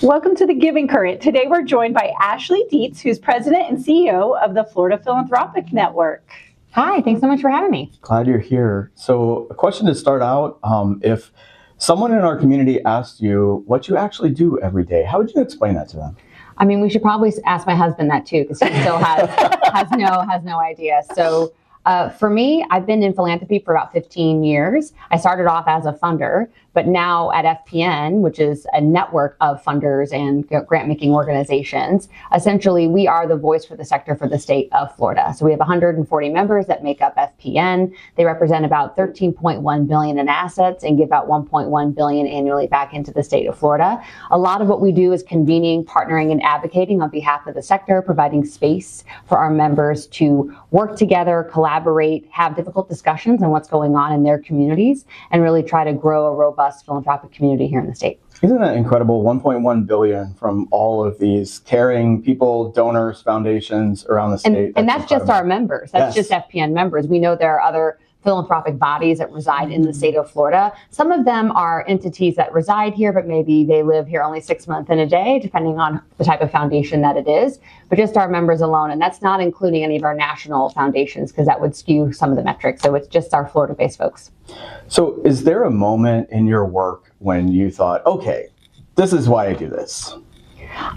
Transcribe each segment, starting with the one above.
Welcome to the Giving Current. Today we're joined by Ashley Dietz, who's president and CEO of the Florida Philanthropic Network. Hi, thanks so much for having me. Glad you're here. So a question to start out, if someone in our community asked you what you actually do every day, how would you explain that to them? I mean, we should probably ask my husband that too, because he still has no idea. So for me, I've been in philanthropy for about 15 years. I started off as a funder, but now at FPN, which is a network of funders and grant-making organizations, essentially we are the voice for the sector for the state of Florida. So we have 140 members that make up FPN. They represent about $13.1 billion in assets and give out $1.1 billion annually back into the state of Florida. A lot of what we do is convening, partnering, and advocating on behalf of the sector, providing space for our members to work together, collaborate, have difficult discussions on what's going on in their communities, and really try to grow a robust philanthropic community here in the state. Isn't that incredible? $1.1 billion from all of these caring people, donors, foundations around the state. And that's just our members. That's Yes. just FPN members. We know there are other philanthropic bodies that reside in the state of Florida. Some of them are entities that reside here, but maybe they live here only 6 months in a day, depending on the type of foundation that it is, but just our members alone. And that's not including any of our national foundations, because that would skew some of the metrics. So it's just our Florida-based folks. So is there a moment in your work when you thought, okay, this is why I do this?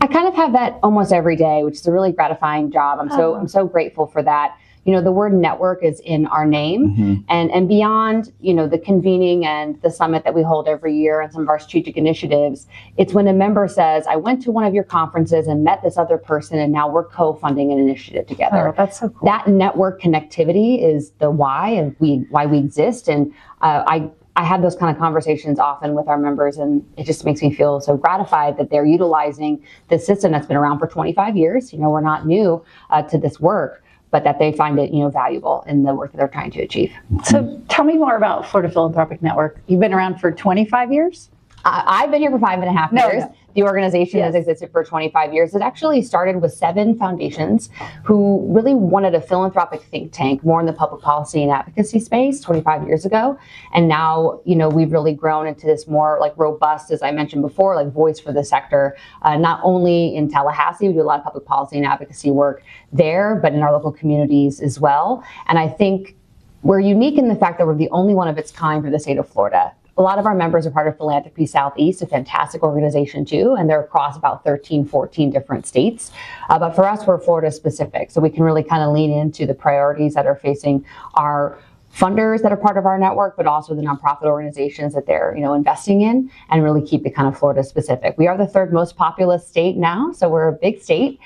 I kind of have that almost every day, which is a really gratifying job. I'm so grateful for that. You know, the word network is in our name, and beyond, you know, the convening and the summit that we hold every year and some of our strategic initiatives, it's when a member says, I went to one of your conferences and met this other person, and now we're co-funding an initiative together. Oh, that's so cool. That network connectivity is the why and why we exist. And I have those kind of conversations often with our members, and it just makes me feel so gratified that they're utilizing this system that's been around for 25 years. You know, we're not new to this work, but that they find it, you know, valuable in the work that they're trying to achieve. So tell me more about Florida Philanthropic Network. You've been around for 25 years? I've been here for 5.5 years. No. The organization has existed for 25 years. It actually started with 7 foundations who really wanted a philanthropic think tank more in the public policy and advocacy space 25 years ago. And now, you know, we've really grown into this more like robust, as I mentioned before, like voice for the sector, not only in Tallahassee. We do a lot of public policy and advocacy work there, but in our local communities as well. And I think we're unique in the fact that we're the only one of its kind for the state of Florida. A lot of our members are part of Philanthropy Southeast, a fantastic organization too, and they're across about 13, 14 different states. But for us, we're Florida specific, so we can really kind of lean into the priorities that are facing our funders that are part of our network, but also the nonprofit organizations that they're, you know, investing in, and really keep it kind of Florida specific. We are the 3rd most populous state now, so we're a big state.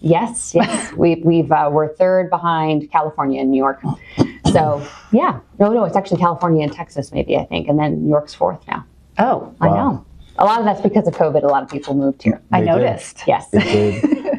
Yes, we're 3rd behind California and New York. So yeah, no, it's actually California and Texas maybe, I think, and then New York's 4th now. Oh, I know. A lot of that's because of COVID. A lot of people moved here. I noticed. Yes. In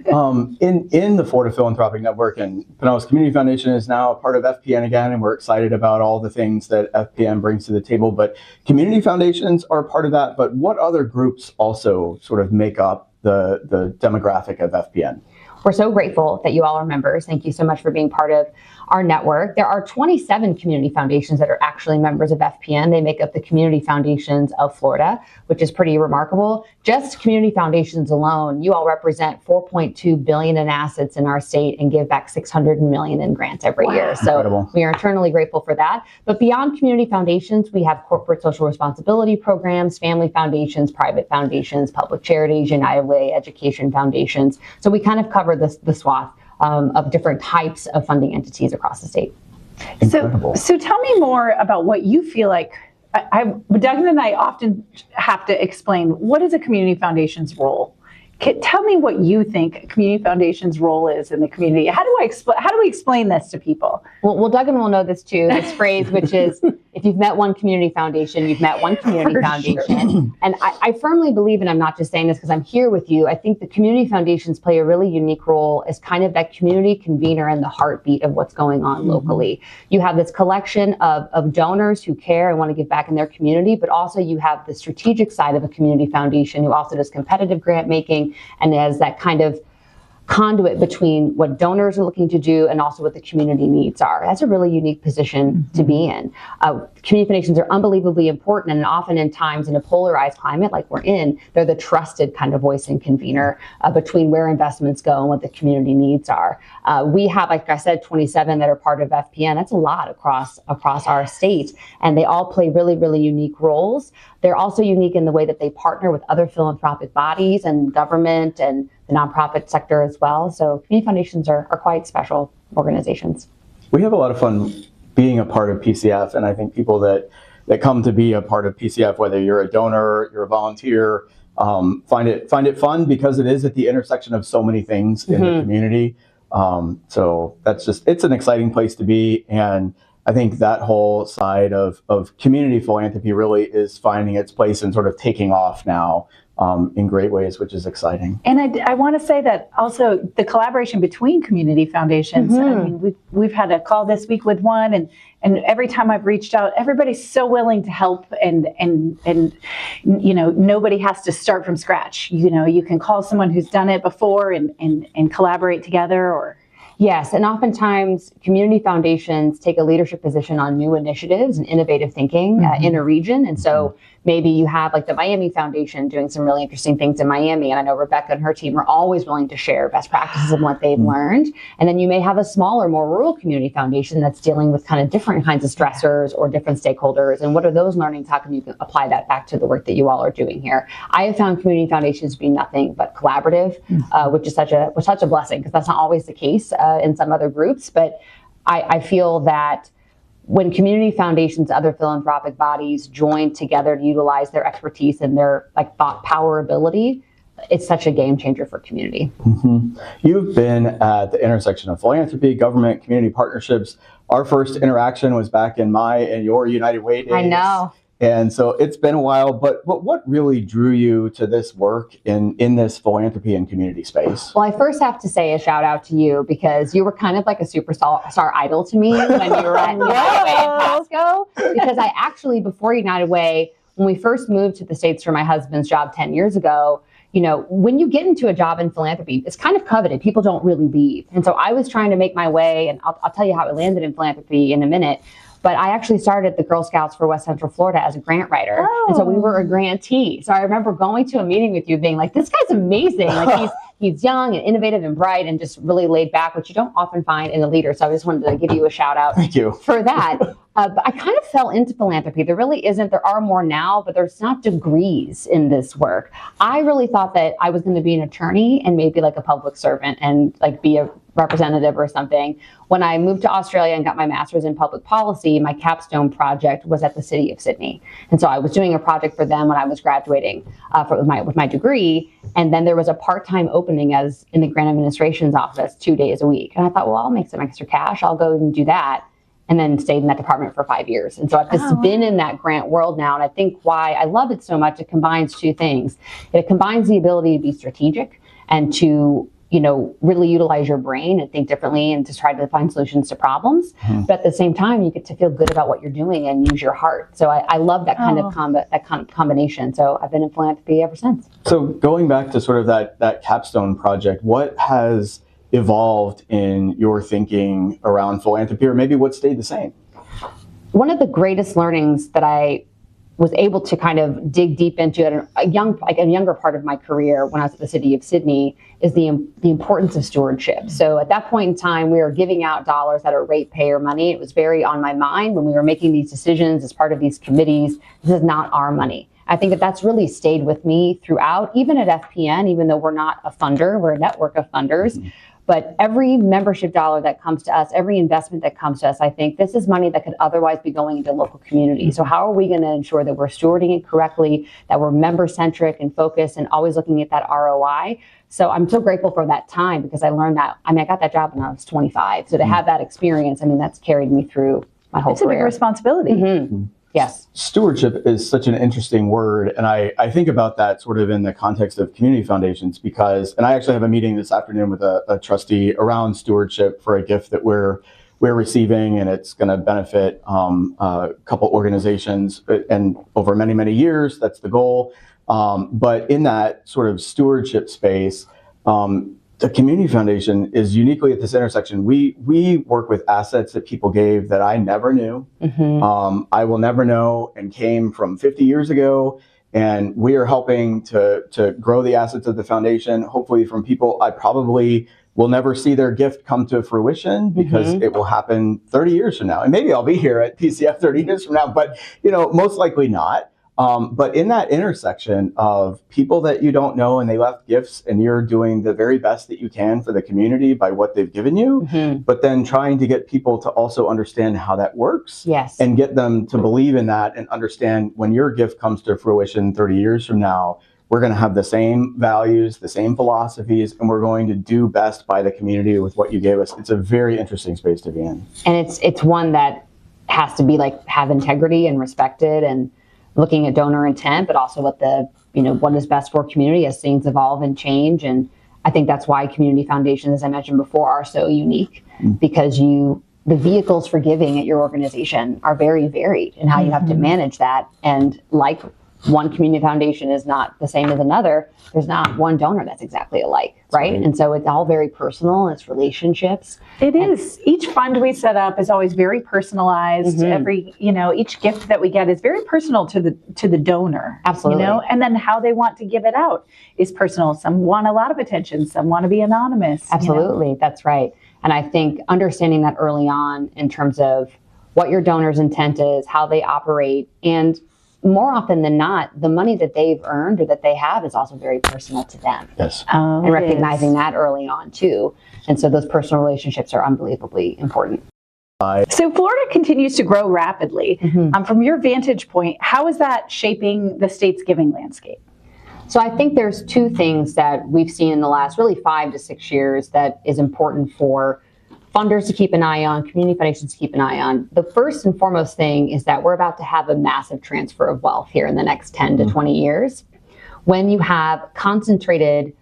the Florida Philanthropic Network, and Pinellas Community Foundation is now a part of FPN again, and we're excited about all the things that FPN brings to the table. But community foundations are part of that. But what other groups also sort of make up the demographic of FPN? We're so grateful that you all are members. Thank you so much for being part of our network. There are 27 community foundations that are actually members of FPN. They make up the community foundations of Florida, which is pretty remarkable. Just community foundations alone, you all represent $4.2 billion in assets in our state and give back $600 million in grants every year. So incredible. We are eternally grateful for that. But beyond community foundations, we have corporate social responsibility programs, family foundations, private foundations, public charities, United Way, education foundations. So we kind of cover the swath of different types of funding entities across the state. So tell me more about what you feel like. Doug and I often have to explain, what is a community foundation's role? Tell me what you think a community foundation's role is in the community. How do we explain this to people? Well, Duggan will know this too, this phrase, which is, if you've met one community foundation, you've met one community foundation. Sure. And I firmly believe, and I'm not just saying this because I'm here with you, I think the community foundations play a really unique role as kind of that community convener and the heartbeat of what's going on locally. You have this collection of donors who care and want to give back in their community, but also you have the strategic side of a community foundation who also does competitive grant making and has that kind of conduit between what donors are looking to do and also what the community needs are. That's a really unique position to be in. Community foundations are unbelievably important, and often in times in a polarized climate like we're in, they're the trusted kind of voice and convener between where investments go and what the community needs are. We have, like I said, 27 that are part of FPN. That's a lot across our state, and they all play really, really unique roles. They're also unique in the way that they partner with other philanthropic bodies and government and the nonprofit sector as well. So community foundations are quite special organizations. We have a lot of fun being a part of PCF, and I think people that come to be a part of PCF, whether you're a donor, you're a volunteer, find it fun because it is at the intersection of so many things in the community. So it's an exciting place to be, and I think that whole side of community philanthropy really is finding its place and sort of taking off now in great ways, which is exciting. And I want to say that also the collaboration between community foundations. I mean, we've had a call this week with one, and every time I've reached out, everybody's so willing to help, and you know, nobody has to start from scratch. You know, you can call someone who's done it before and collaborate together. Or yes, and oftentimes community foundations take a leadership position on new initiatives and innovative thinking in a region. And so maybe you have like the Miami Foundation doing some really interesting things in Miami. And I know Rebecca and her team are always willing to share best practices and what they've learned. And then you may have a smaller, more rural community foundation that's dealing with kind of different kinds of stressors or different stakeholders. And what are those learnings? How can you apply that back to the work that you all are doing here? I have found community foundations to be nothing but collaborative, which is such a blessing, because that's not always the case in some other groups. But I feel that when community foundations, other philanthropic bodies join together to utilize their expertise and their like thought power ability, it's such a game changer for community. You've been at the intersection of philanthropy, government, community partnerships. Our first interaction was back in your United Way days. I know. And so it's been a while, but what really drew you to this work in this philanthropy and community space? Well, I first have to say a shout out to you, because you were kind of like a superstar idol to me when you were at United Way in Pasco. Because I actually, before United Way, when we first moved to the States for my husband's job 10 years ago, you know, when you get into a job in philanthropy, it's kind of coveted. People don't really leave. And so I was trying to make my way, and I'll tell you how I landed in philanthropy in a minute. But I actually started the Girl Scouts for West Central Florida as a grant writer. And so we were a grantee. So I remember going to a meeting with you being like, this guy's amazing. Like he's young and innovative and bright and just really laid back, which you don't often find in a leader. So I just wanted to give you a shout out for that. But I kind of fell into philanthropy. There really isn't. There are more now, but there's not degrees in this work. I really thought that I was going to be an attorney and maybe like a public servant and like be a representative or something. When I moved to Australia and got my master's in public policy, my capstone project was at the city of Sydney. And so I was doing a project for them when I was graduating with my degree. And then there was a part-time opening as in the grant administration's office 2 days a week. And I thought, well, I'll make some extra cash. I'll go and do that. And then stayed in that department for 5 years. And so I've just been in that grant world now. And I think why I love it so much, it combines two things. It combines the ability to be strategic and to, you know, really utilize your brain and think differently and to try to find solutions to problems. But at the same time, you get to feel good about what you're doing and use your heart. So I love that kind of combination. So I've been in philanthropy ever since. So going back to sort of that capstone project, what has evolved in your thinking around philanthropy, or maybe what stayed the same? One of the greatest learnings that I was able to kind of dig deep into at a younger part of my career when I was at the city of Sydney is the importance of stewardship. So at that point in time, we were giving out dollars that are ratepayer money. It was very on my mind when we were making these decisions as part of these committees. This is not our money. I think that that's really stayed with me throughout, even at FPN, even though we're not a funder, we're a network of funders. But every membership dollar that comes to us, every investment that comes to us, I think this is money that could otherwise be going into local communities. So how are we going to ensure that we're stewarding it correctly, that we're member-centric and focused and always looking at that ROI? So I'm so grateful for that time, because I learned that. I mean, I got that job when I was 25. So to have that experience, I mean, that's carried me through my whole career. It's a big responsibility. Yes. Stewardship is such an interesting word. And I think about that sort of in the context of community foundations, because, and I actually have a meeting this afternoon with a trustee around stewardship for a gift that we're receiving, and it's going to benefit a couple organizations and over many, many years. That's the goal. But in that sort of stewardship space, the community foundation is uniquely at this intersection. We work with assets that people gave that I never knew. I will never know, and came from 50 years ago. And we are helping to grow the assets of the foundation, hopefully from people I probably will never see their gift come to fruition, because it will happen 30 years from now. And maybe I'll be here at PCF 30 years from now, but most likely not. But in that intersection of people that you don't know and they left gifts, and you're doing the very best that you can for the community by what they've given you, but then trying to get people to also understand how that works, and get them to believe in that and understand when your gift comes to fruition 30 years from now, we're going to have the same values, the same philosophies, and we're going to do best by the community with what you gave us. It's a very interesting space to be in. And it's one that has to be have integrity and respected, and looking at donor intent, but also what what is best for community as things evolve and change. And I think that's why community foundations, as I mentioned before, are so unique, because the vehicles for giving at your organization are very varied in how you have to manage that. And like one community foundation is not the same as another, there's not one donor that's exactly alike, right? And so it's all very personal, and it's relationships. It is. Each fund we set up is always very personalized. Every, each gift that we get is very personal to the donor. Absolutely. And then how they want to give it out is personal. Some want a lot of attention, some want to be anonymous. Absolutely, that's right. And I think understanding that early on in terms of what your donor's intent is, how they operate, and more often than not, the money that they've earned or that they have is also very personal to them. Yes. And recognizing that early on too. And so those personal relationships are unbelievably important. So Florida continues to grow rapidly. From your vantage point, how is that shaping the state's giving landscape? So I think there's two things that we've seen in the last really 5 to 6 years that is important for funders to keep an eye on, community foundations to keep an eye on. The first and foremost thing is that we're about to have a massive transfer of wealth here in the next 10 to 20 years. When you have concentrated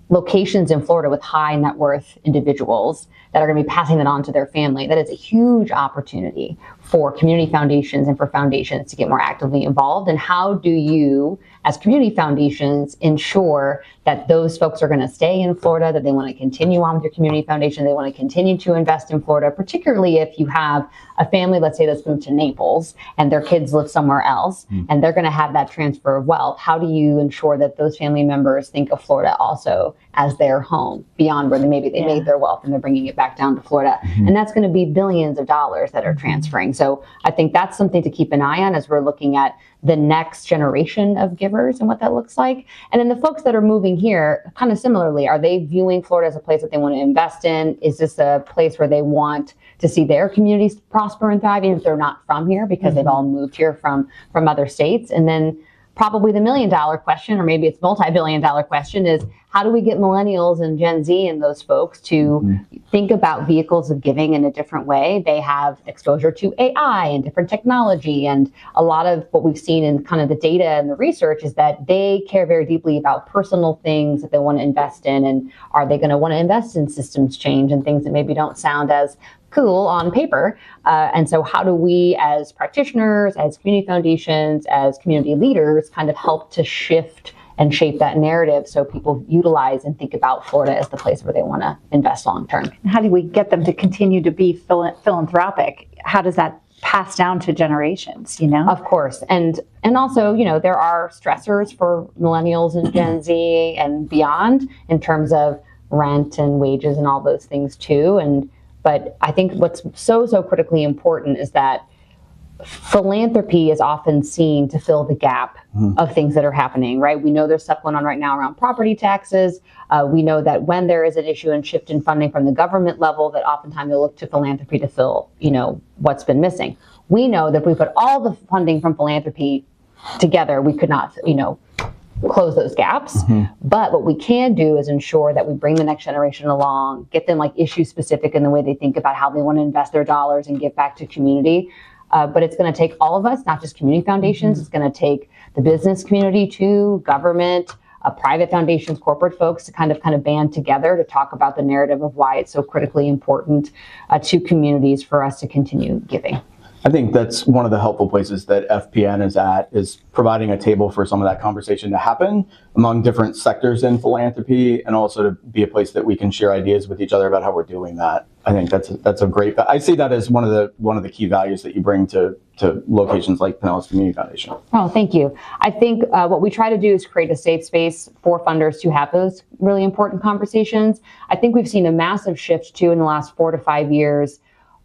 locations in Florida with high net worth individuals that are going to be passing that on to their family, that is a huge opportunity for community foundations and for foundations to get more actively involved. And how do you, as community foundations, ensure that those folks are going to stay in Florida, that they want to continue on with your community foundation, they want to continue to invest in Florida, particularly if you have a family, let's say, that's moved to Naples and their kids live somewhere else, and they're going to have that transfer of wealth. How do you ensure that those family members think of Florida also as their home, beyond where they made their wealth and they're bringing it back down to Florida? And that's going to be billions of dollars that are transferring. So I think that's something to keep an eye on as we're looking at the next generation of givers and what that looks like. And then the folks that are moving here, kind of similarly, are they viewing Florida as a place that they want to invest in? Is this a place where they want to see their communities prosper and thrive, even if they're not from here, because they've all moved here from other states? And then probably the $1 million question, or maybe it's multi-billion dollar question, is how do we get millennials and Gen Z and those folks to think about vehicles of giving in a different way? They have exposure to AI and different technology, and a lot of what we've seen in kind of the data and the research is that they care very deeply about personal things that they want to invest in, and are they going to want to invest in systems change and things that maybe don't sound as cool on paper. And so how do we as practitioners, as community foundations, as community leaders kind of help to shift and shape that narrative so people utilize and think about Florida as the place where they want to invest long term? How do we get them to continue to be philanthropic? How does that pass down to generations, Of course. And also, there are stressors for millennials and Gen Z and beyond in terms of rent and wages and all those things too. But I think what's so critically important is that philanthropy is often seen to fill the gap of things that are happening, right? We know there's stuff going on right now around property taxes. We know that when there is an issue and shift in funding from the government level, that oftentimes they'll look to philanthropy to fill, what's been missing. We know that if we put all the funding from philanthropy together, we could not, close those gaps. But what we can do is ensure that we bring the next generation along, get them issue specific in the way they think about how they want to invest their dollars and give back to community. But it's going to take all of us, not just community foundations. It's going to take the business community too, government, private foundations, corporate folks to kind of band together to talk about the narrative of why it's so critically important to communities for us to continue giving. I think that's one of the helpful places that FPN is at, is providing a table for some of that conversation to happen among different sectors in philanthropy, and also to be a place that we can share ideas with each other about how we're doing that. I think that's a great. I see that as one of the key values that you bring to locations like Pinellas Community Foundation. Oh, thank you. I think what we try to do is create a safe space for funders to have those really important conversations. I think we've seen a massive shift too in the last 4 to 5 years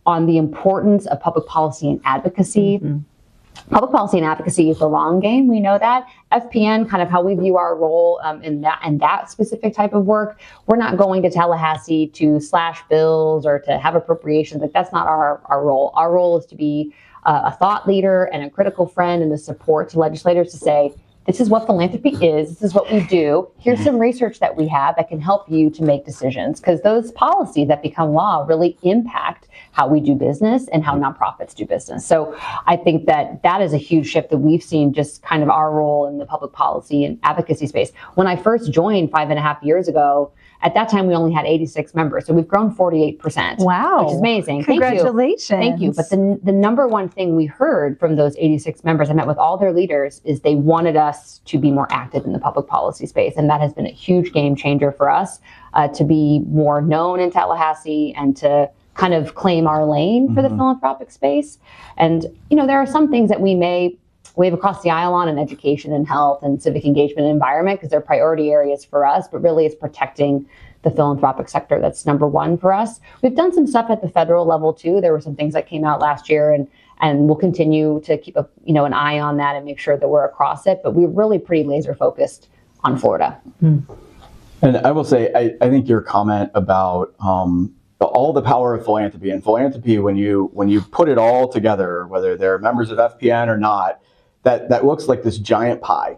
on the importance of public policy and advocacy. Mm-hmm. Public policy and advocacy is the long game. We know that. FPN, kind of how we view our role in that specific type of work. We're not going to Tallahassee to slash bills or to have appropriations. Like, that's not our role. Our role is to be a thought leader and a critical friend and the support to legislators to say, this is what philanthropy is. This is what we do. Here's some research that we have that can help you to make decisions, because those policies that become law really impact how we do business and how nonprofits do business. So I think that is a huge shift that we've seen, just kind of our role in the public policy and advocacy space. When I first joined 5.5 years ago, at that time, we only had 86 members. So we've grown 48%. Wow. Which is amazing. Congratulations. Thank you. But the number one thing we heard from those 86 members, I met with all their leaders, is they wanted us to be more active in the public policy space. And that has been a huge game changer for us, to be more known in Tallahassee and to kind of claim our lane for the philanthropic space. And, there are some things that we may wave across the aisle on in education and health and civic engagement and environment, because they're priority areas for us, but really it's protecting the philanthropic sector that's number one for us. We've done some stuff at the federal level too. There were some things that came out last year, and we'll continue to keep an eye on that and make sure that we're across it, but we're really pretty laser focused on Florida. And I will say, I think your comment about all the power of philanthropy, and philanthropy, when you put it all together, whether they're members of FPN or not, that looks like this giant pie,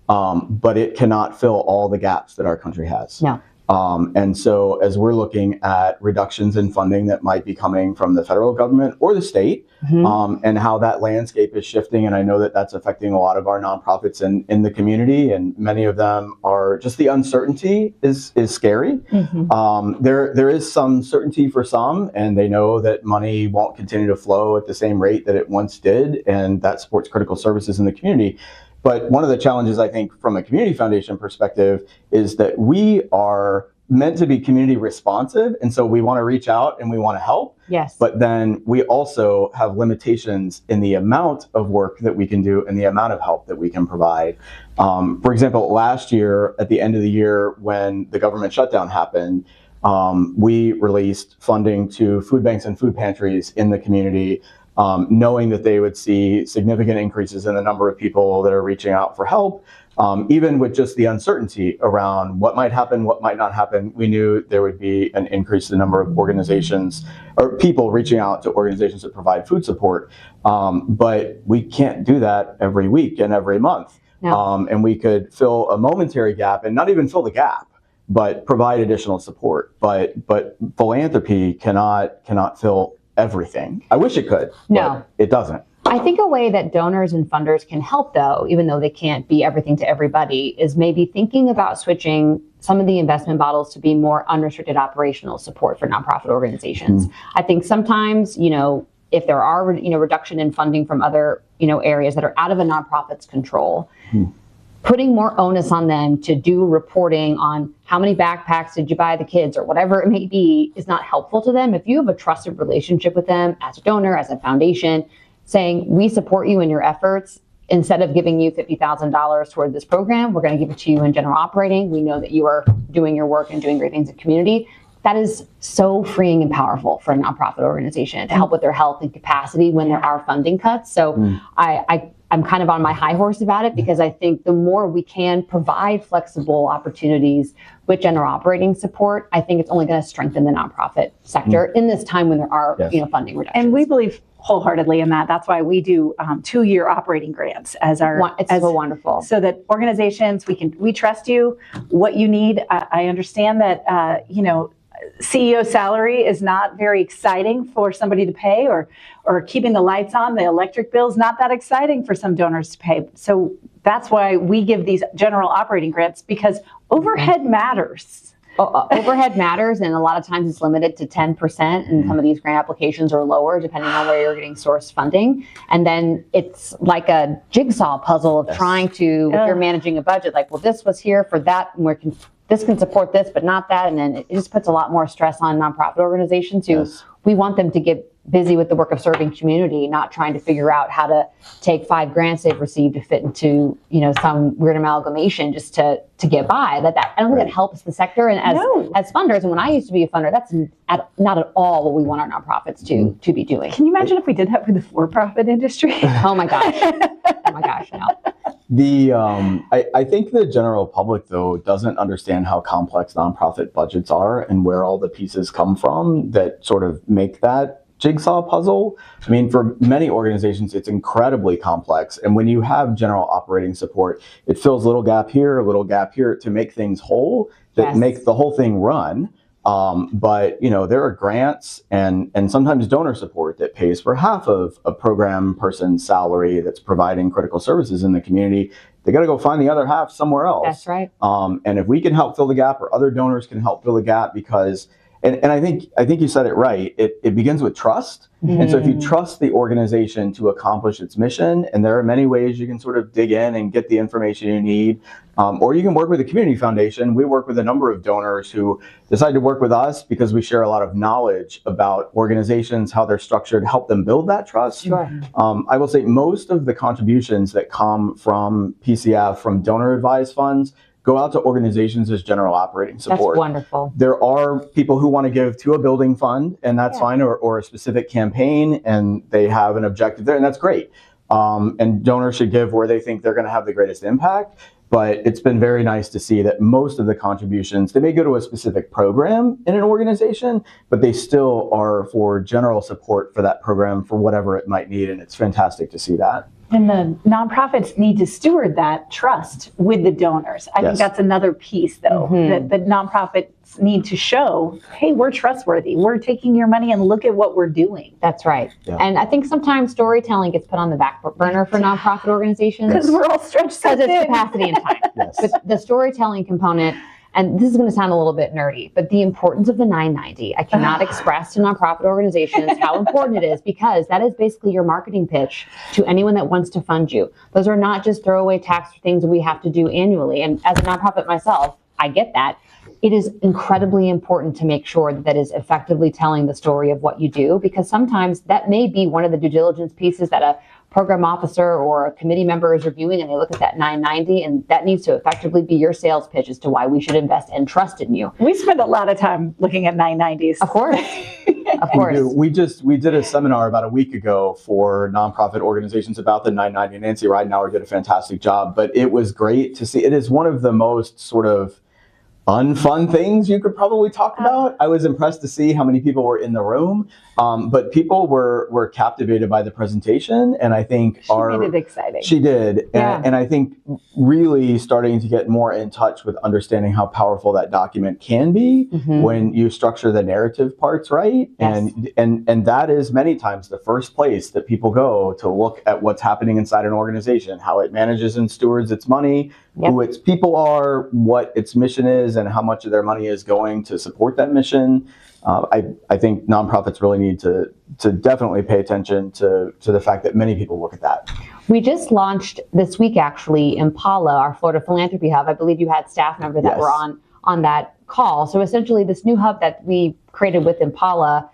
but it cannot fill all the gaps that our country has. No. And so as we're looking at reductions in funding that might be coming from the federal government or the state, and how that landscape is shifting, and I know that that's affecting a lot of our nonprofits in the community, and many of them are just, the uncertainty is scary. There is some certainty for some, and they know that money won't continue to flow at the same rate that it once did, and that supports critical services in the community. But one of the challenges, I think, from a community foundation perspective, is that we are meant to be community responsive. And so we want to reach out and we want to help. Yes. But then we also have limitations in the amount of work that we can do and the amount of help that we can provide. For example, last year, at the end of the year, when the government shutdown happened, we released funding to food banks and food pantries in the community, knowing that they would see significant increases in the number of people that are reaching out for help. Even with just the uncertainty around what might happen, what might not happen, we knew there would be an increase in the number of organizations or people reaching out to organizations that provide food support. But we can't do that every week and every month. No. And we could fill a momentary gap, and not even fill the gap, but provide additional support. But philanthropy cannot fill everything. I wish it could, but it doesn't. I think a way that donors and funders can help, though, even though they can't be everything to everybody, is maybe thinking about switching some of the investment models to be more unrestricted operational support for nonprofit organizations. I think sometimes, if there are, reduction in funding from other, areas that are out of a nonprofit's control, putting more onus on them to do reporting on how many backpacks did you buy the kids or whatever it may be is not helpful to them. If you have a trusted relationship with them as a donor, as a foundation, saying, we support you in your efforts, instead of giving you $50,000 toward this program, we're going to give it to you in general operating. We know that you are doing your work and doing great things in the community. That is so freeing and powerful for a nonprofit organization to help with their health and capacity when there are funding cuts. So I'm kind of on my high horse about it, because I think the more we can provide flexible opportunities with general operating support, I think it's only going to strengthen the nonprofit sector in this time when there are funding reductions. And we believe wholeheartedly in that. That's why we do 2-year operating grants as our. It's so wonderful. So that organizations, we trust you. What you need, I understand that CEO salary is not very exciting for somebody to pay, or keeping the lights on, the electric bills, not that exciting for some donors to pay. So that's why we give these general operating grants, because overhead matters. Overhead matters, and a lot of times it's limited to 10%, and some of these grant applications are lower depending on where you're getting source funding. And then it's like a jigsaw puzzle of trying to, if you're managing a budget, like, well, this was here for that, and this can support this, but not that. And then it just puts a lot more stress on nonprofit organizations who we want them to get busy with the work of serving community, not trying to figure out how to take 5 grants they've received to fit into, some weird amalgamation just to get by. I don't think that helps the sector. And as funders, and when I used to be a funder, that's not at all what we want our nonprofits to be doing. Can you imagine if we did that for the for-profit industry? Oh my gosh. Oh my gosh, no. I think the general public, though, doesn't understand how complex nonprofit budgets are and where all the pieces come from that sort of make that jigsaw puzzle. I mean, for many organizations, it's incredibly complex. And when you have general operating support, it fills a little gap here, a little gap here to make things whole, that make the whole thing run. But there are grants and sometimes donor support that pays for half of a program person's salary that's providing critical services in the community. They got to go find the other half somewhere else. That's right. And if we can help fill the gap, or other donors can help fill the gap, because and I think you said it right. It begins with trust. And so if you trust the organization to accomplish its mission, and there are many ways you can sort of dig in and get the information you need, or you can work with a community foundation. We work with a number of donors who decide to work with us because we share a lot of knowledge about organizations, how they're structured, help them build that trust. Sure. I will say most of the contributions that come from PCF, from donor advised funds, go out to organizations as general operating support. That's wonderful. There are people who want to give to a building fund, and that's fine, or a specific campaign, and they have an objective there, and that's great. And donors should give where they think they're going to have the greatest impact. But it's been very nice to see that most of the contributions, they may go to a specific program in an organization, but they still are for general support for that program for whatever it might need, and it's fantastic to see that. And the nonprofits need to steward that trust with the donors. I think that's another piece, though, that the nonprofits need to show, hey, we're trustworthy. We're taking your money and look at what we're doing. That's right. Yeah. And I think sometimes storytelling gets put on the back burner for nonprofit organizations. Because we're all stretched so thin. Because it's capacity and time. But the storytelling component, and this is going to sound a little bit nerdy, but the importance of the 990, I cannot express to nonprofit organizations how important it is, because that is basically your marketing pitch to anyone that wants to fund you. Those are not just throwaway tax things that we have to do annually. And as a nonprofit myself, I get that. It is incredibly important to make sure that is effectively telling the story of what you do, because sometimes that may be one of the due diligence pieces that a program officer or a committee member is reviewing, and they look at that 990, and that needs to effectively be your sales pitch as to why we should invest and trust in you. We spend a lot of time looking at 990s. Of course. Of course. We did a seminar about a week ago for nonprofit organizations about the 990. Nancy Ridenauer did a fantastic job, but it was great to see. It is one of the most sort of unfun things you could probably talk about. I was impressed to see how many people were in the room, but people were captivated by the presentation, and I think she made it exciting. She did, and I think really starting to get more in touch with understanding how powerful that document can be when you structure the narrative parts right, and that is many times the first place that people go to look at what's happening inside an organization, how it manages and stewards its money, who its people are, what its mission is, and how much of their money is going to support that mission. I think nonprofits really need to definitely pay attention to the fact that many people look at that. We just launched this week, actually, Impala, our Florida Philanthropy Hub. I believe you had staff members that were on that call. So essentially, this new hub that we created with Impala,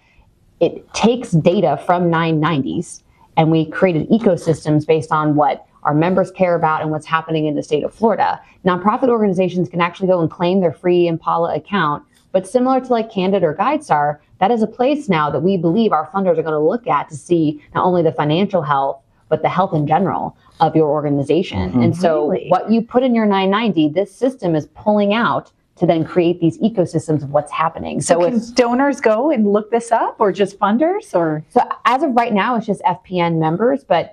it takes data from 990s, and we created ecosystems based on what our members care about and what's happening in the state of Florida. Nonprofit organizations can actually go and claim their free Impala account, but similar to like Candid or GuideStar, that is a place now that we believe our funders are going to look at to see not only the financial health, but the health in general of your organization. And so what you put in your 990, this system is pulling out to then create these ecosystems of what's happening. So can donors go and look this up, or just funders? Or so as of right now, it's just FPN members, but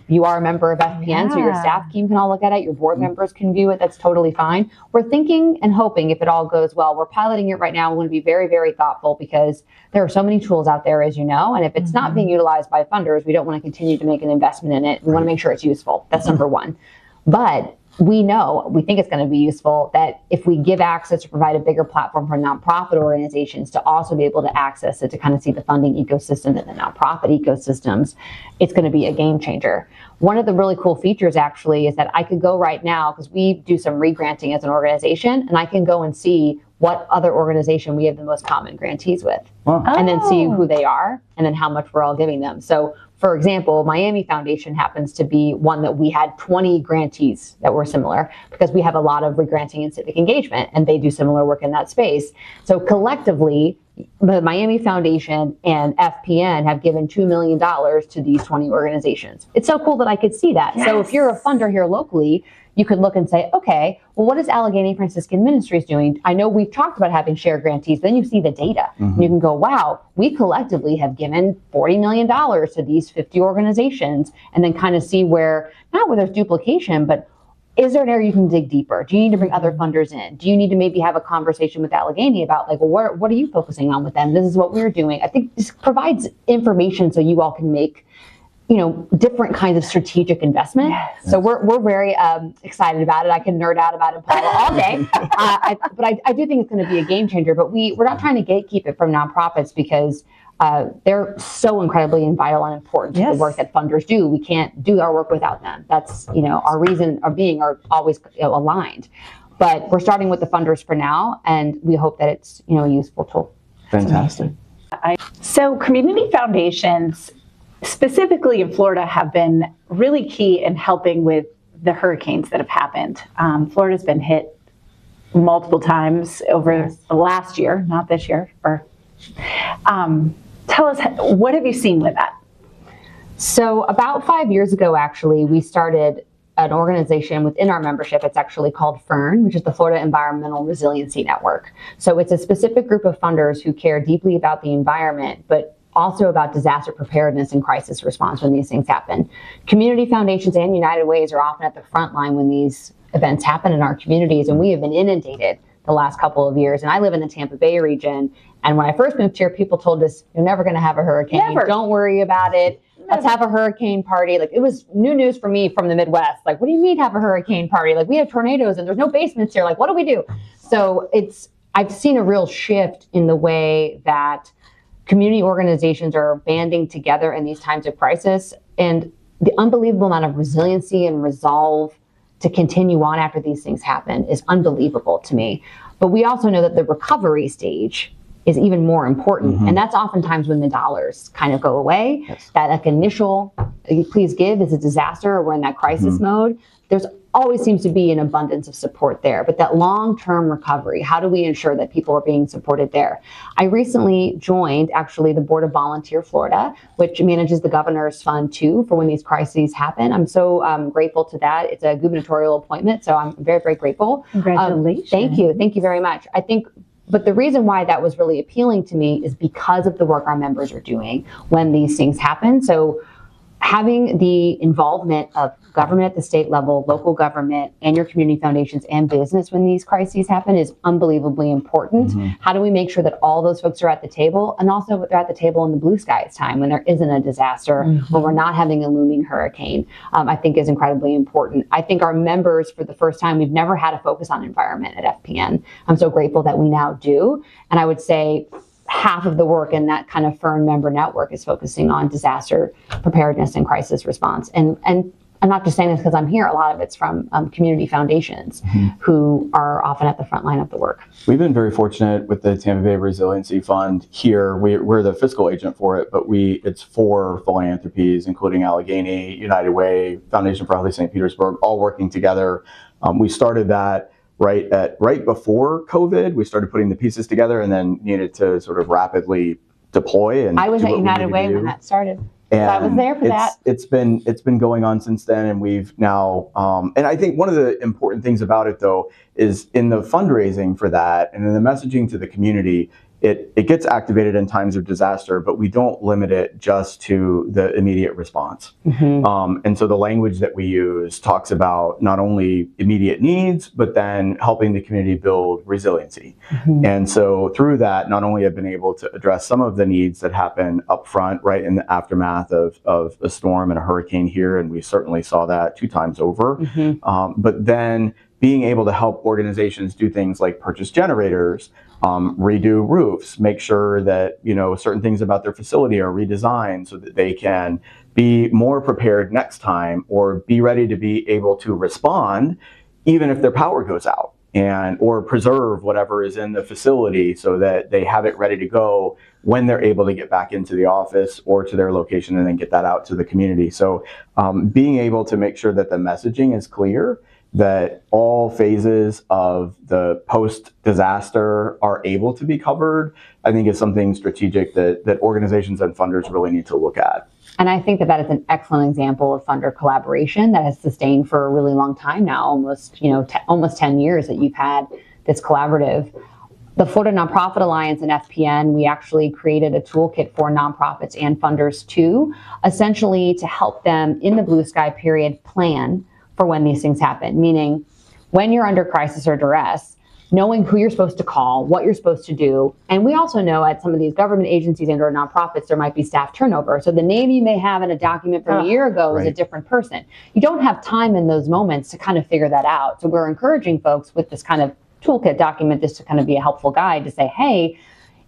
you are a member of FPN, so your staff team can all look at it. Your board members can view it. That's totally fine. We're thinking and hoping, if it all goes well, we're piloting it right now. We want to be very, very thoughtful, because there are so many tools out there, as you know, and if it's not being utilized by funders, we don't want to continue to make an investment in it. We want to make sure it's useful. That's number one. But we think it's going to be useful that if we give access to provide a bigger platform for nonprofit organizations to also be able to access it, to kind of see the funding ecosystem and the nonprofit ecosystems, it's going to be a game changer. One of the really cool features actually is that I could go right now, because we do some re-granting as an organization, and I can go and see what other organization we have the most common grantees with, and then see who they are and then how much we're all giving them. So for example, Miami Foundation happens to be one that we had 20 grantees that were similar, because we have a lot of re-granting and civic engagement, and they do similar work in that space. So collectively, the Miami Foundation and FPN have given $2 million to these 20 organizations. It's so cool that I could see that. Yes. So if you're a funder here locally, you could look and say, okay, well, what is Allegheny Franciscan Ministries doing? I know we've talked about having shared grantees, then you see the data. And you can go, wow, we collectively have given $40 million to these 50 organizations, and then kind of see where, not where there's duplication, but is there an area you can dig deeper? Do you need to bring other funders in? Do you need to maybe have a conversation with Allegheny about, like, well, what are you focusing on with them? This is what we're doing. I think this provides information so you all can make, different kinds of strategic investment. Yes. So we're very excited about it. I can nerd out about Impala all day, but I do think it's going to be a game changer. But we're not trying to gatekeep it from nonprofits, because they're so incredibly vital and important to the work that funders do. We can't do our work without them. That's, our reason of being are always aligned. But we're starting with the funders for now, and we hope that it's, a useful tool. Fantastic. So community foundations, specifically in Florida, have been really key in helping with the hurricanes that have happened. Florida's been hit multiple times over the last year, not this year. Tell us, what have you seen with that? So about 5 years ago, actually, we started an organization within our membership. It's actually called FERN, which is the Florida Environmental Resiliency Network. So it's a specific group of funders who care deeply about the environment, but also about disaster preparedness and crisis response when these things happen. Community foundations and United Ways are often at the front line when these events happen in our communities, and we have been inundated the last couple of years. And I live in the Tampa Bay region, and when I first moved here, people told us, you're never going to have a hurricane. Never. Don't worry about it. Let's have a hurricane party. Like, it was new news for me from the Midwest. Like, what do you mean have a hurricane party? Like, we have tornadoes and there's no basements here. Like, what do we do? So I've seen a real shift in the way that community organizations are banding together in these times of crisis, and the unbelievable amount of resiliency and resolve to continue on after these things happen is unbelievable to me. But we also know that the recovery stage is even more important. And that's oftentimes when the dollars kind of go away. Yes. That like initial, please give, is a disaster, or we're in that crisis mode. There's always seems to be an abundance of support there. But that long-term recovery, how do we ensure that people are being supported there? I recently joined, actually, the Board of Volunteer Florida, which manages the governor's fund, too, for when these crises happen. I'm so grateful to that. It's a gubernatorial appointment, so I'm very, very grateful. Congratulations. Thank you. Thank you very much. I think, but the reason why that was really appealing to me is because of the work our members are doing when these things happen. So having the involvement of government at the state level, local government, and your community foundations and business when these crises happen is unbelievably important. How do we make sure that all those folks are at the table, and also they're at the table in the blue skies time when there isn't a disaster, when we're not having a looming hurricane, I think is incredibly important. I think our members, for the first time, we've never had a focus on environment at FPN. I'm so grateful that we now do. And I would say half of the work in that kind of FERN member network is focusing on disaster preparedness and crisis response. And I'm not just saying this because I'm here. A lot of it's from community foundations who are often at the front line of the work. We've been very fortunate with the Tampa Bay Resiliency Fund here. We're the fiscal agent for it, but it's for philanthropies, including Allegheny, United Way, Foundation for Healthy St. Petersburg, all working together. We started that right before COVID. We started putting the pieces together, and then needed to sort of rapidly deploy. And I was at United Way when that started. And so I was there for that. It's been going on since then, and we've now. And I think one of the important things about it, though, is in the fundraising for that, and in the messaging to the community, it gets activated in times of disaster, but we don't limit it just to the immediate response. And so the language that we use talks about not only immediate needs, but then helping the community build resiliency. And so through that, not only have been able to address some of the needs that happen up front, right in the aftermath of a storm and a hurricane here, and we certainly saw that 2 times over, but then being able to help organizations do things like purchase generators, redo roofs, make sure that, certain things about their facility are redesigned so that they can be more prepared next time, or be ready to be able to respond even if their power goes out, or preserve whatever is in the facility so that they have it ready to go when they're able to get back into the office or to their location and then get that out to the community. So being able to make sure that the messaging is clear, that all phases of the post-disaster are able to be covered, I think is something strategic that organizations and funders really need to look at. And I think that is an excellent example of funder collaboration that has sustained for a really long time now, almost 10 years that you've had this collaborative. The Florida Nonprofit Alliance and FPN, we actually created a toolkit for nonprofits and funders too, essentially to help them in the blue sky period plan for when these things happen, meaning when you're under crisis or duress, knowing who you're supposed to call, what you're supposed to do. And we also know at some of these government agencies and or nonprofits, there might be staff turnover. So the name you may have in a document from a year ago is a different person. You don't have time in those moments to kind of figure that out. So we're encouraging folks with this kind of toolkit document, this to kind of be a helpful guide to say, hey,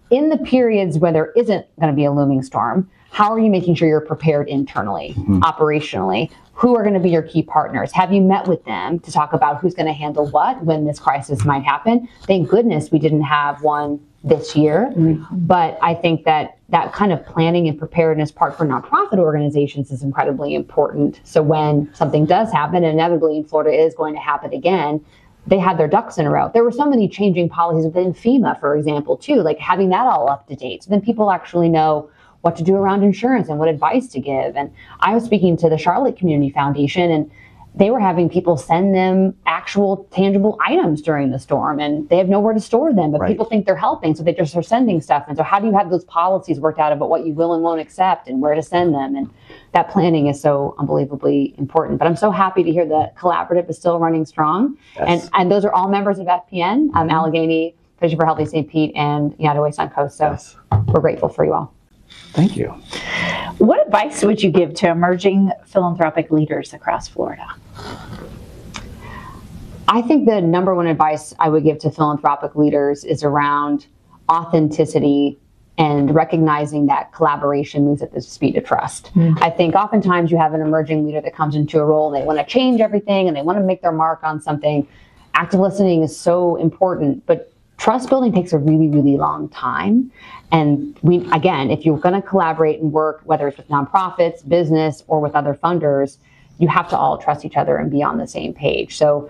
in the periods where there isn't going to be a looming storm, how are you making sure you're prepared internally, operationally? Who are going to be your key partners? Have you met with them to talk about who's going to handle what when this crisis might happen? Thank goodness we didn't have one this year, but I think that kind of planning and preparedness part for nonprofit organizations is incredibly important. So when something does happen, inevitably in Florida is going to happen again, they had their ducks in a row. There were so many changing policies within FEMA, for example, too, like having that all up to date. So then people actually know what to do around insurance and what advice to give. And I was speaking to the Charlotte Community Foundation, and they were having people send them actual tangible items during the storm, and they have nowhere to store them, but people think they're helping, so they just are sending stuff. And so how do you have those policies worked out about what you will and won't accept and where to send them? And that planning is so unbelievably important. But I'm so happy to hear the collaborative is still running strong. Yes. And those are all members of FPN, Allegheny, Vision for Healthy St. Pete, and United Way Suncoast. So we're grateful for you all. Thank you. What advice would you give to emerging philanthropic leaders across Florida? I think the number one advice I would give to philanthropic leaders is around authenticity and recognizing that collaboration moves at the speed of trust. I think oftentimes you have an emerging leader that comes into a role, they want to change everything and they want to make their mark on something. Active listening is so important, but trust building takes a really, really long time. And again, if you're going to collaborate and work, whether it's with nonprofits, business, or with other funders, you have to all trust each other and be on the same page. So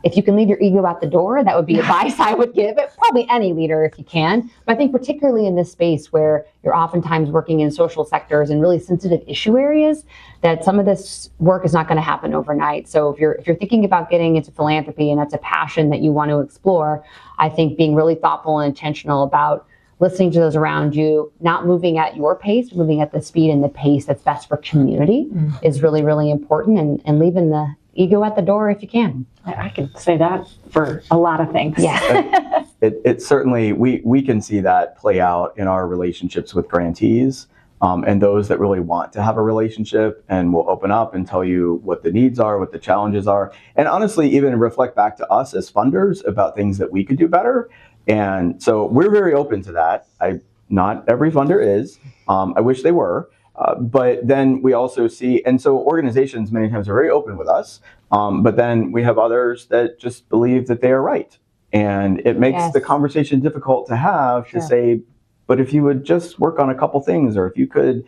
if you can leave your ego at the door, that would be advice I would give it. Probably any leader if you can. But I think particularly in this space where you're oftentimes working in social sectors and really sensitive issue areas, that some of this work is not going to happen overnight. So if you're thinking about getting into philanthropy and that's a passion that you want to explore, I think being really thoughtful and intentional about listening to those around you, not moving at your pace, moving at the speed and the pace that's best for community is really, really important, and leaving the ego at the door if you can. I can say that for a lot of things. Yeah. It certainly, we can see that play out in our relationships with grantees and those that really want to have a relationship and will open up and tell you what the needs are, what the challenges are, and honestly even reflect back to us as funders about things that we could do better. And so we're very open to that. Not every funder is. I wish they were. But then we also see, and so organizations many times are very open with us, but then we have others that just believe that they are right. And it makes the conversation difficult to have to say, but if you would just work on a couple things, or if you could,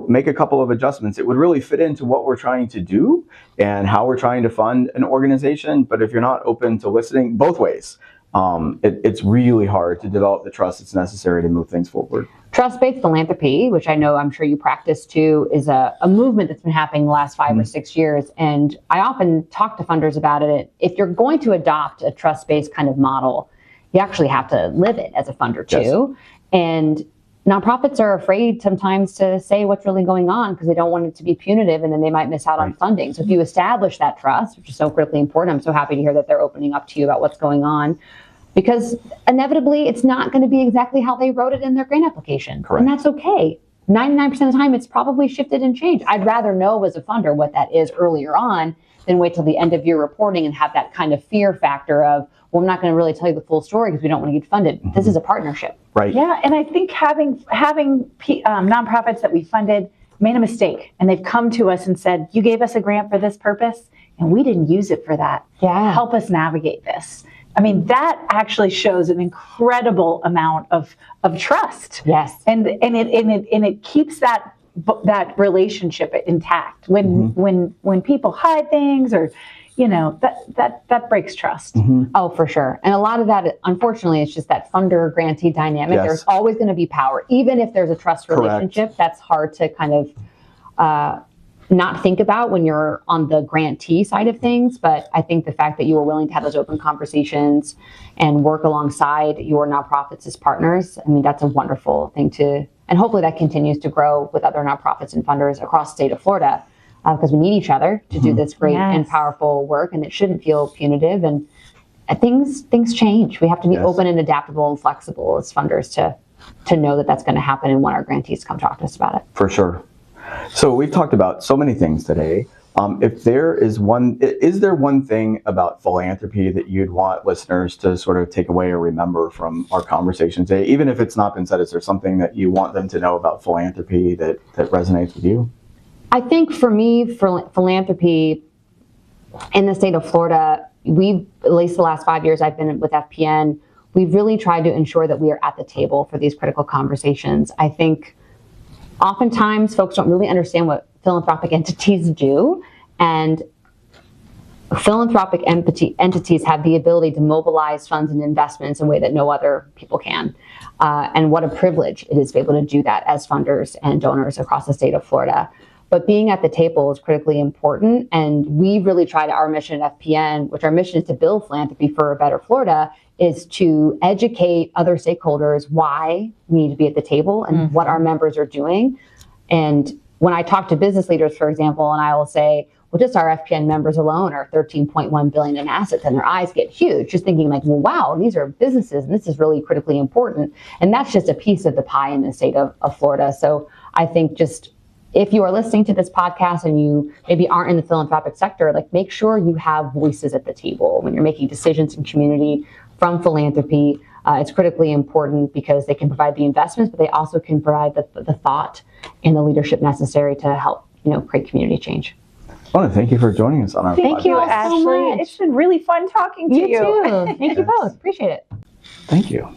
make a couple of adjustments, it would really fit into what we're trying to do and how we're trying to fund an organization. But if you're not open to listening both ways, it's really hard to develop the trust that's necessary to move things forward. Trust-based philanthropy, which I'm sure you practice too, is a movement that's been happening the last 5 or 6 years. And I often talk to funders about it. If you're going to adopt a trust-based kind of model, you actually have to live it as a funder too. Yes. And nonprofits are afraid sometimes to say what's really going on because they don't want it to be punitive and then they might miss out on funding. So if you establish that trust, which is so critically important, I'm so happy to hear that they're opening up to you about what's going on, because inevitably it's not going to be exactly how they wrote it in their grant application. Correct. And that's okay. 99% of the time, it's probably shifted and changed. I'd rather know as a funder what that is earlier on than wait till the end of year reporting and have that kind of fear factor of, well, I'm not going to really tell you the full story because we don't want to get funded. This is a partnership. Right. Yeah, and I think having nonprofits that we funded made a mistake, and they've come to us and said, you gave us a grant for this purpose, and we didn't use it for that. Yeah. Help us navigate this. I mean, that actually shows an incredible amount of trust. Yes. And it keeps that relationship intact. When people hide things, or that breaks trust. Oh, for sure. And a lot of that, unfortunately, it's just that funder grantee dynamic. Yes. There's always going to be power, even if there's a trust relationship. That's hard to kind of not think about when you're on the grantee side of things. But I think the fact that you were willing to have those open conversations and work alongside your nonprofits as partners, I mean, that's a wonderful thing and hopefully that continues to grow with other nonprofits and funders across the state of Florida, because we need each other to do this great and powerful work, and it shouldn't feel punitive. And things change. We have to be open and adaptable and flexible as funders to know that that's going to happen and when our grantees come talk to us about it. For sure. So we've talked about so many things today. Is there one thing about philanthropy that you'd want listeners to sort of take away or remember from our conversation today? Even if it's not been said, is there something that you want them to know about philanthropy that resonates with you? I think for me, for philanthropy in the state of Florida, at least the last 5 years I've been with FPN, we've really tried to ensure that we are at the table for these critical conversations. I think oftentimes folks don't really understand what philanthropic entities do, and philanthropic entities have the ability to mobilize funds and investments in a way that no other people can. And what a privilege it is to be able to do that as funders and donors across the state of Florida. But being at the table is critically important, and we really try to, our mission at FPN, which our mission is to build philanthropy for a better Florida, is to educate other stakeholders why we need to be at the table and what our members are doing. And when I talk to business leaders, for example, and I will say, well, just our FPN members alone are $13.1 billion in assets, and their eyes get huge, just thinking like, well, wow, these are businesses, and this is really critically important. And that's just a piece of the pie in the state of Florida. So I think just, if you are listening to this podcast and you maybe aren't in the philanthropic sector, like, make sure you have voices at the table when you're making decisions in community from philanthropy. It's critically important because they can provide the investments, but they also can provide the thought and the leadership necessary to help, create community change. I want to thank you for joining us on our podcast. Thank you, Ashley. It's been really fun talking to you. You too. Thank you both. Appreciate it. Thank you.